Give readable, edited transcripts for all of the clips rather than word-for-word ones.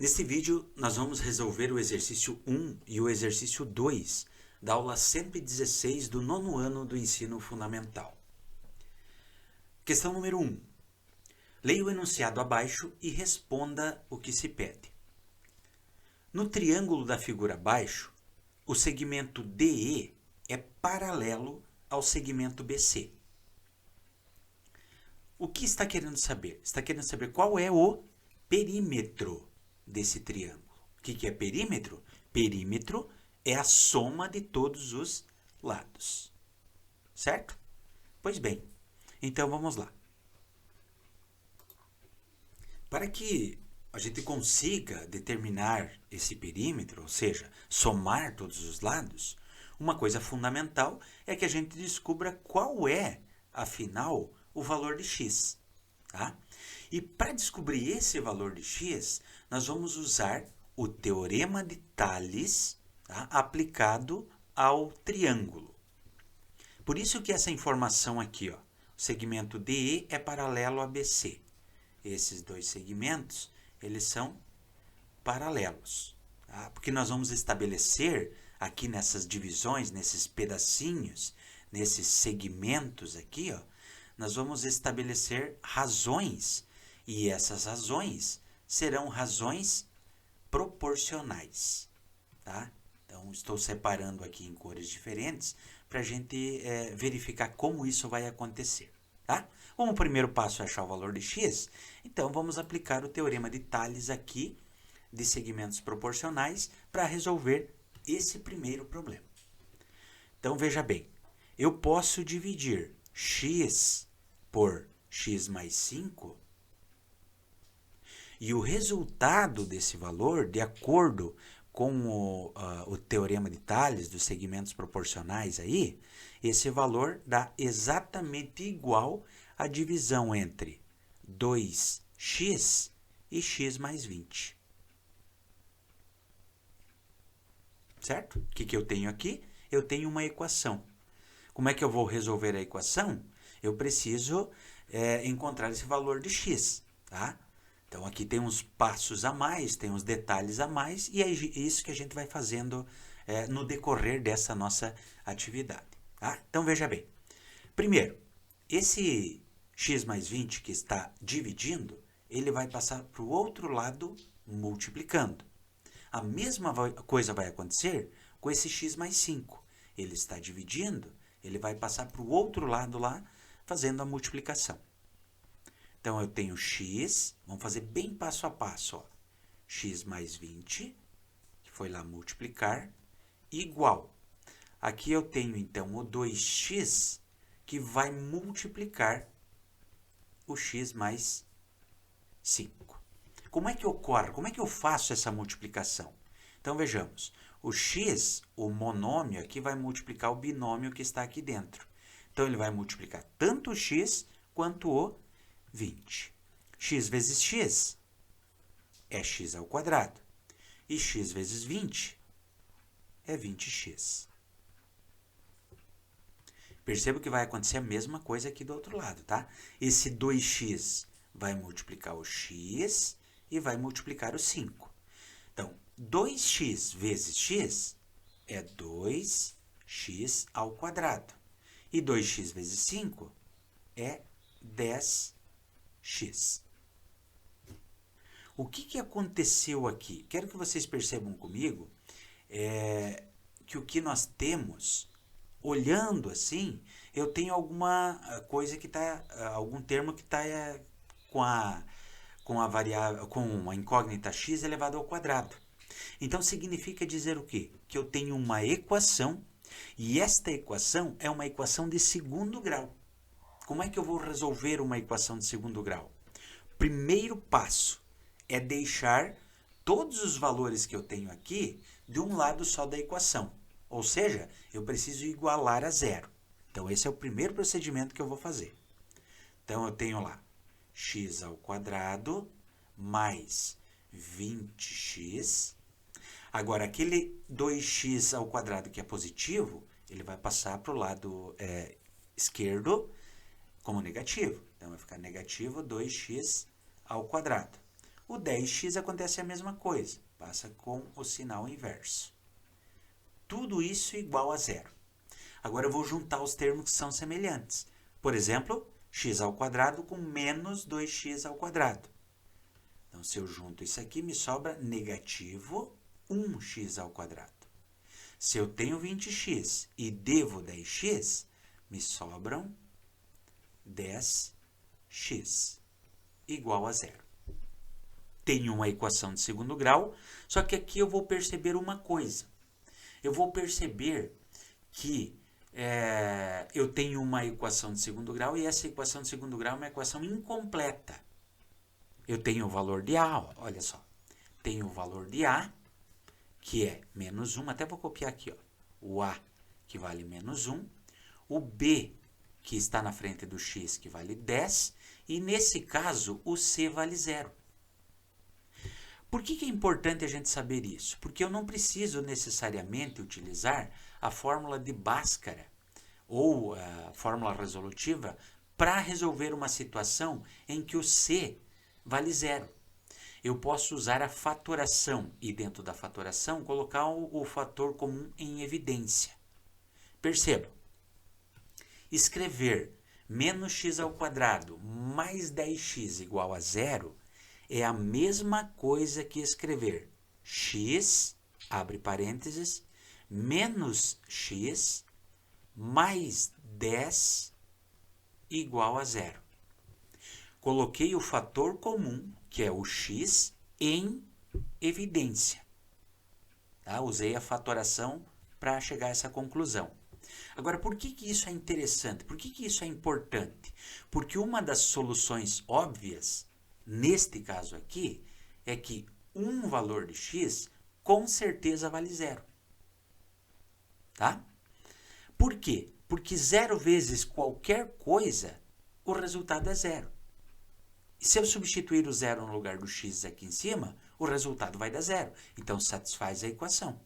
Neste vídeo, nós vamos resolver o exercício 1 e o exercício 2 da aula 116 do nono ano do ensino fundamental. Questão número 1. Leia o enunciado abaixo e responda o que se pede. No triângulo da figura abaixo, o segmento DE é paralelo ao segmento BC. O que está querendo saber? Está querendo saber qual é o perímetro desse triângulo. O que é perímetro? Perímetro é a soma de todos os lados. Certo? Pois bem, então vamos lá. Para que a gente consiga determinar esse perímetro, ou seja, somar todos os lados, uma coisa fundamental é que a gente descubra qual é, afinal, o valor de x. Tá? E para descobrir esse valor de x, nós vamos usar o teorema de Tales, tá? Aplicado ao triângulo. Por isso que essa informação aqui, ó, o segmento DE é paralelo a BC. Esses dois segmentos, eles são paralelos. Tá? Porque nós vamos estabelecer aqui nessas divisões, nesses pedacinhos, nesses segmentos aqui, ó, nós vamos estabelecer razões. E essas razões serão razões proporcionais. Tá? Então, estou separando aqui em cores diferentes para a gente verificar como isso vai acontecer. Tá? Como o primeiro passo é achar o valor de x, então vamos aplicar o teorema de Tales aqui, de segmentos proporcionais, para resolver esse primeiro problema. Então, veja bem, eu posso dividir x por x mais 5, e o resultado desse valor, de acordo com o teorema de Tales dos segmentos proporcionais aí, esse valor dá exatamente igual à divisão entre 2x e x mais 20. Certo? O que eu tenho aqui? Eu tenho uma equação. Como é que eu vou resolver a equação? Eu preciso encontrar esse valor de x. Tá? Então, aqui tem uns passos a mais, tem uns detalhes a mais, e é isso que a gente vai fazendo no decorrer dessa nossa atividade. Tá? Então, veja bem. Primeiro, esse x mais 20 que está dividindo, ele vai passar para o outro lado multiplicando. A mesma coisa vai acontecer com esse x mais 5. Ele está dividindo, ele vai passar para o outro lado lá, fazendo a multiplicação. Então, eu tenho x, vamos fazer bem passo a passo, ó. X mais 20, que foi lá multiplicar, igual. Aqui eu tenho, então, o 2x, que vai multiplicar o x mais 5. Como é que ocorre? Como é que eu faço essa multiplicação? Então, vejamos. O x, o monômio aqui, vai multiplicar o binômio que está aqui dentro. Então, ele vai multiplicar tanto o x quanto o 20. X vezes x é x ao quadrado. E x vezes 20 é 20x. Perceba que vai acontecer a mesma coisa aqui do outro lado, tá? Esse 2x vai multiplicar o x e vai multiplicar o 5. Então, 2x vezes x é 2x ao quadrado. E 2x vezes 5 é 10x. O que aconteceu aqui? Quero que vocês percebam comigo que o que nós temos, olhando assim, eu tenho alguma coisa que está, algum termo que está com a variável, com a incógnita x elevado ao quadrado. Então, significa dizer o quê? Que eu tenho uma equação, e esta equação é uma equação de segundo grau. Como é que eu vou resolver uma equação de segundo grau? Primeiro passo é deixar todos os valores que eu tenho aqui de um lado só da equação. Ou seja, eu preciso igualar a zero. Então, esse é o primeiro procedimento que eu vou fazer. Então, eu tenho lá x ao quadrado mais 20x. Agora, aquele 2x ao quadrado que é positivo, ele vai passar para o lado esquerdo como negativo. Então, vai ficar negativo 2x ao quadrado. O 10x acontece a mesma coisa, passa com o sinal inverso. Tudo isso igual a zero. Agora eu vou juntar os termos que são semelhantes. Por exemplo, x ao quadrado com menos 2x ao quadrado. Então, se eu junto isso aqui, me sobra negativo 1x ao quadrado. Se eu tenho 20x e devo 10x, me sobram 10x igual a zero. Tenho uma equação de segundo grau, só que aqui eu vou perceber uma coisa. Eu vou perceber que eu tenho uma equação de segundo grau e essa equação de segundo grau é uma equação incompleta. Eu tenho o valor de A, ó, olha só. Tenho o valor de A, que é menos 1, até vou copiar aqui, ó. O A, que vale menos 1. O B, que está na frente do X, que vale 10. E nesse caso, o C vale 0. Por que é importante a gente saber isso? Porque eu não preciso necessariamente utilizar a fórmula de Bhaskara ou a fórmula resolutiva para resolver uma situação em que o C vale 0. Eu posso usar a fatoração e dentro da fatoração colocar o fator comum em evidência. Perceba, escrever menos x ao quadrado mais 10x igual a 0 é a mesma coisa que escrever x, abre parênteses, menos x mais 10 igual a 0. Coloquei o fator comum, que é o x, em evidência. Tá? Usei a fatoração para chegar a essa conclusão. Agora, por que isso é interessante? Por que isso é importante? Porque uma das soluções óbvias, neste caso aqui, é que um valor de x com certeza vale 0. Tá? Por quê? Porque 0 vezes qualquer coisa, o resultado é 0. E se eu substituir o 0 no lugar do x aqui em cima, o resultado vai dar 0. Então, satisfaz a equação.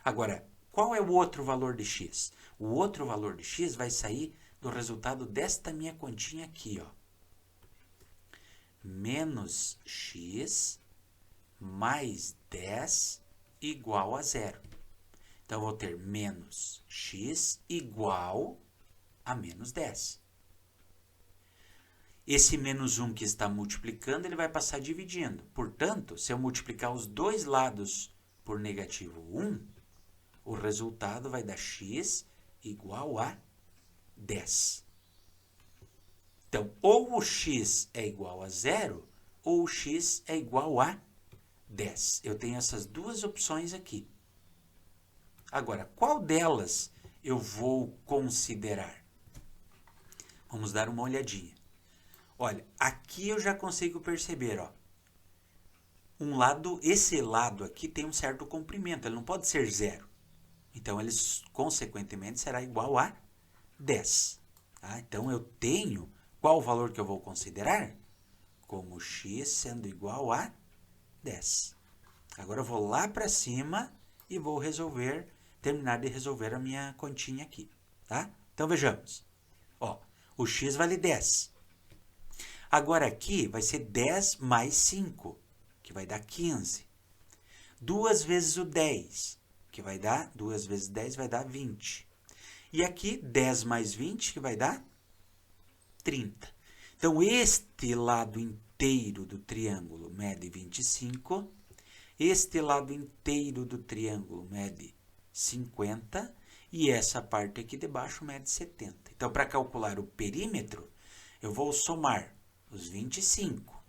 Agora, qual é o outro valor de x? O outro valor de x vai sair do resultado desta minha continha aqui, ó. Menos x mais 10 igual a 0. Então, eu vou ter menos x igual a menos 10. Esse menos 1 que está multiplicando, ele vai passar dividindo. Portanto, se eu multiplicar os dois lados por negativo 1, o resultado vai dar x igual a 10. Então, ou o x é igual a 0, ou o x é igual a 10. Eu tenho essas duas opções aqui. Agora, qual delas eu vou considerar? Vamos dar uma olhadinha. Olha, aqui eu já consigo perceber, ó. Esse lado aqui tem um certo comprimento, ele não pode ser 0. Então, ele, consequentemente, será igual a 10. Tá? Então, eu tenho, qual o valor que eu vou considerar? Como x sendo igual a 10. Agora, eu vou lá para cima e vou terminar de resolver a minha continha aqui. Tá? Então, vejamos. Ó, o x vale 10. Agora aqui vai ser 10 mais 5, que vai dar 15. 2 vezes o 10, que vai dar, 2 vezes 10 vai dar 20. E aqui 10 mais 20, que vai dar 30. Então, este lado inteiro do triângulo mede 25. Este lado inteiro do triângulo mede 50. E essa parte aqui de baixo mede 70. Então, para calcular o perímetro, eu vou somar os 25,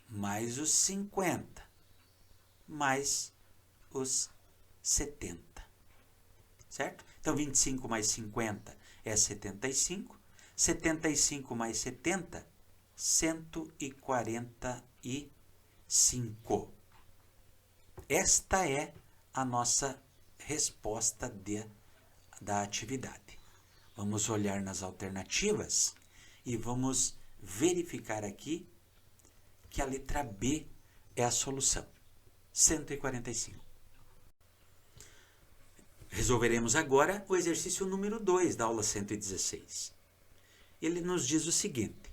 mais os 50, mais os 70, certo? Então, 25 mais 50 é 75, 75 mais 70, 145. Esta é a nossa resposta da atividade. Vamos olhar nas alternativas e vamos verificar aqui que a letra B é a solução. 145. Resolveremos agora o exercício número 2 da aula 116. Ele nos diz o seguinte: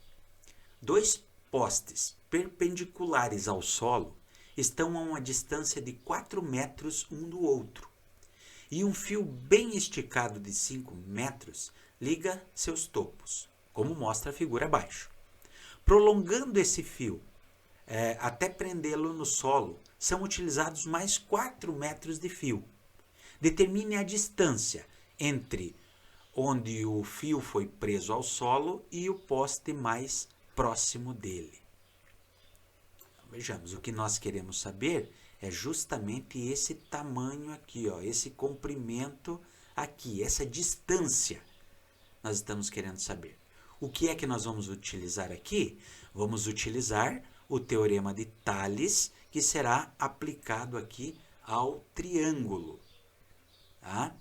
2 postes perpendiculares ao solo estão a uma distância de 4 metros um do outro, e um fio bem esticado de 5 metros liga seus topos, como mostra a figura abaixo. Prolongando esse fio até prendê-lo no solo, são utilizados mais 4 metros de fio. Determine a distância entre onde o fio foi preso ao solo e o poste mais próximo dele. Vejamos, o que nós queremos saber é justamente esse tamanho aqui, ó, esse comprimento aqui, essa distância nós estamos querendo saber. O que é que nós vamos utilizar aqui? Vamos utilizar o teorema de Tales, que será aplicado aqui ao triângulo. Tá?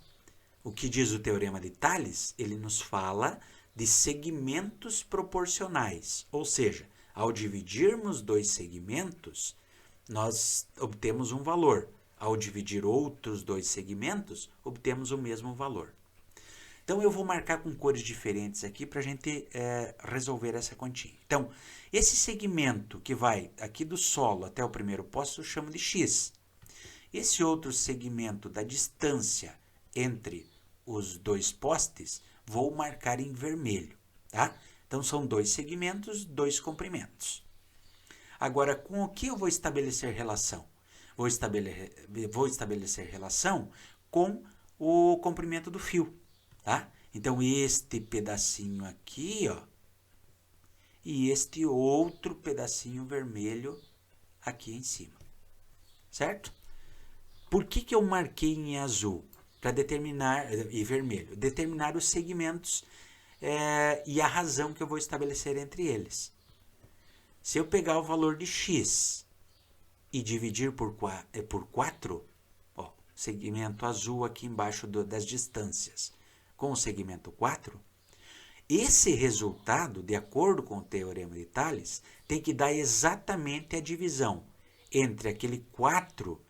O que diz o teorema de Tales? Ele nos fala de segmentos proporcionais, ou seja, ao dividirmos dois segmentos, nós obtemos um valor. Ao dividir outros dois segmentos, obtemos o mesmo valor. Então, eu vou marcar com cores diferentes aqui para a gente resolver essa continha. Então, esse segmento que vai aqui do solo até o primeiro poste, eu chamo de X. Esse outro segmento da distância entre os dois postes, vou marcar em vermelho, tá? Então, são dois segmentos, dois comprimentos. Agora, com o que eu vou estabelecer relação? Vou estabelecer relação com o comprimento do fio, tá? Então, este pedacinho aqui, ó, e este outro pedacinho vermelho aqui em cima, certo? Por que eu marquei em azul? Para determinar, e vermelho, determinar os segmentos e a razão que eu vou estabelecer entre eles. Se eu pegar o valor de x e dividir por 4, ó, segmento azul aqui embaixo das distâncias, com o segmento 4, esse resultado, de acordo com o teorema de Tales, tem que dar exatamente a divisão entre aquele 4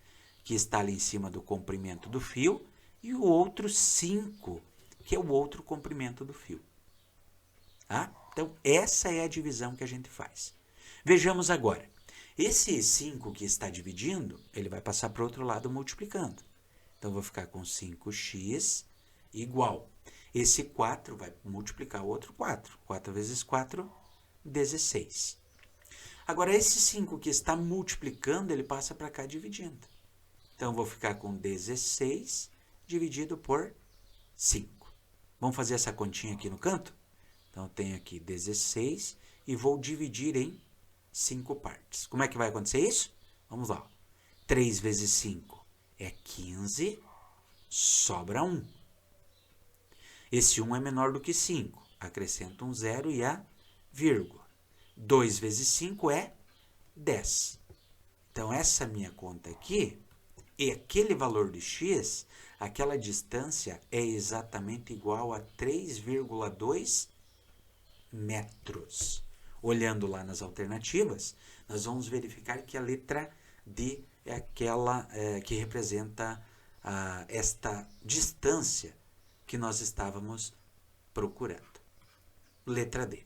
que está ali em cima do comprimento do fio e o outro 5, que é o outro comprimento do fio. Tá? Então, essa é a divisão que a gente faz. Vejamos agora. Esse 5 que está dividindo, ele vai passar para o outro lado multiplicando. Então, vou ficar com 5x igual. Esse 4 vai multiplicar o outro 4. 4 vezes 4, 16. Agora, esse 5 que está multiplicando, ele passa para cá dividindo. Então, vou ficar com 16 dividido por 5. Vamos fazer essa continha aqui no canto? Então, eu tenho aqui 16 e vou dividir em 5 partes. Como é que vai acontecer isso? Vamos lá. 3 vezes 5 é 15, sobra 1. Esse 1 é menor do que 5. Acrescento um 0 e a vírgula. 2 vezes 5 é 10. Então, essa minha conta aqui, e aquele valor de x, aquela distância é exatamente igual a 3,2 metros. Olhando lá nas alternativas, nós vamos verificar que a letra D é aquela que representa esta distância que nós estávamos procurando. Letra D.